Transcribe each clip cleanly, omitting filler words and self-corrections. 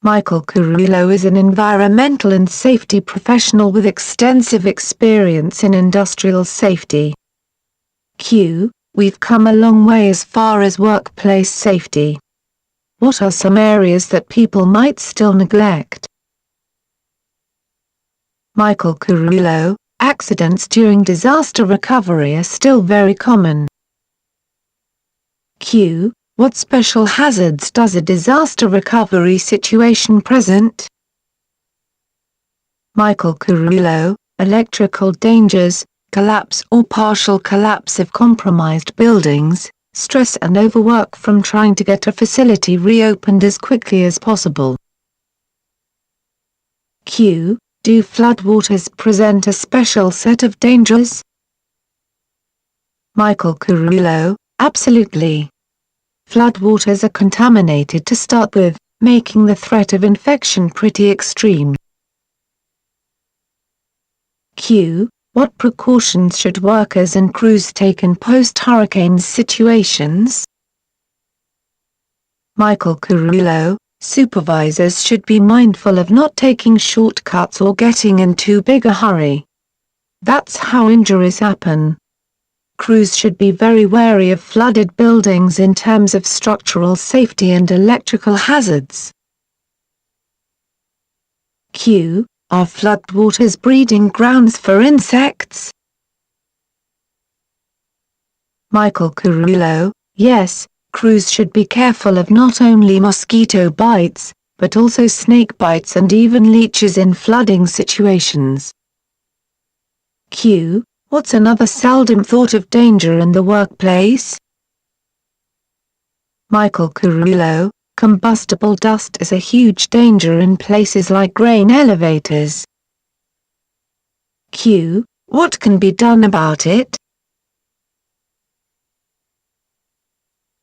Michael Courouleau is an environmental and safety professional with extensive experience in industrial safety. Q. We've come a long way as far as workplace safety. What are some areas that people might still neglect? Michael Courouleau, accidents during disaster recovery are still very common. Q. What special hazards does a disaster recovery situation present? Michael Courouleau, electrical dangers, collapse or partial collapse of compromised buildings, stress and overwork from trying to get a facility reopened as quickly as possible. Q. Do floodwaters present a special set of dangers? Michael Courouleau, absolutely. Floodwaters are contaminated to start with, making the threat of infection pretty extreme. Q. What precautions should workers and crews take in post-hurricane situations? Michael Courouleau, supervisors should be mindful of not taking shortcuts or getting in too big a hurry. That's how injuries happen. Crews should be very wary of flooded buildings in terms of structural safety and electrical hazards. Q. Are floodwaters breeding grounds for insects? Michael Courouleau, yes, crews should be careful of not only mosquito bites, but also snake bites and even leeches in flooding situations. Q. What's another seldom thought of danger in the workplace? Michael Courouleau, combustible dust is a huge danger in places like grain elevators. Q. What can be done about it?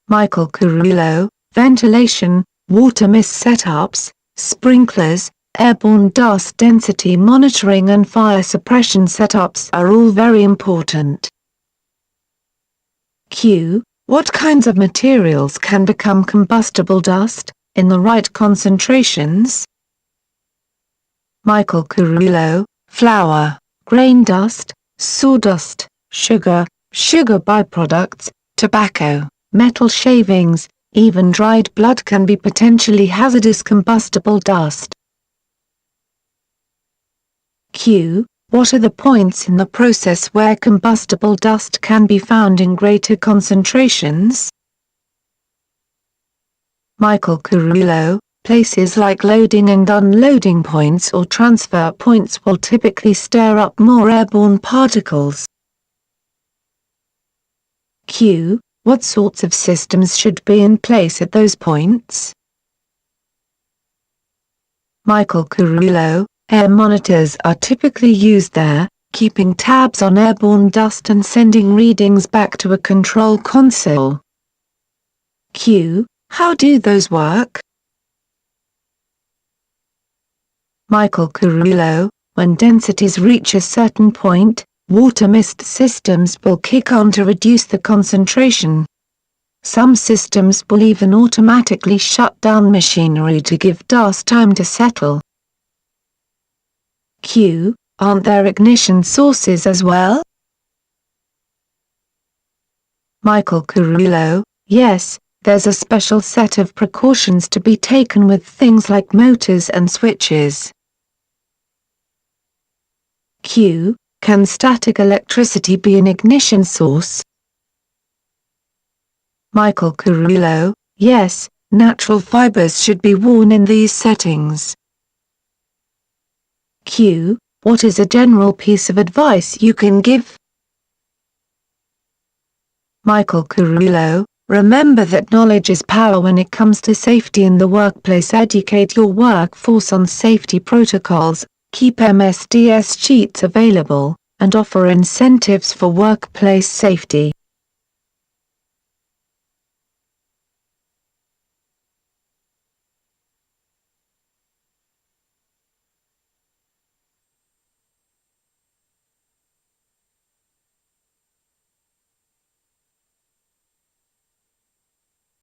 Michael Courouleau, ventilation, water mist setups, sprinklers, airborne dust density monitoring and fire suppression setups are all very important. Q. What kinds of materials can become combustible dust, in the right concentrations? Michael Courouleau, flour, grain dust, sawdust, sugar, sugar byproducts, tobacco, metal shavings, even dried blood can be potentially hazardous combustible dust. Q. What are the points in the process where combustible dust can be found in greater concentrations? Michael Courouleau, places like loading and unloading points or transfer points will typically stir up more airborne particles. Q. What sorts of systems should be in place at those points? Michael Courouleau, air monitors are typically used there, keeping tabs on airborne dust and sending readings back to a control console. Q. How do those work? Michael Courouleau, when densities reach a certain point, water mist systems will kick on to reduce the concentration. Some systems will even automatically shut down machinery to give dust time to settle. Q. Aren't there ignition sources as well? Michael Courouleau, yes, there's a special set of precautions to be taken with things like motors and switches. Q. Can static electricity be an ignition source? Michael Courouleau, yes, natural fibers should be worn in these settings. Q. What is a general piece of advice you can give? Michael Courouleau, remember that knowledge is power when it comes to safety in the workplace. Educate your workforce on safety protocols, keep MSDS sheets available, and offer incentives for workplace safety.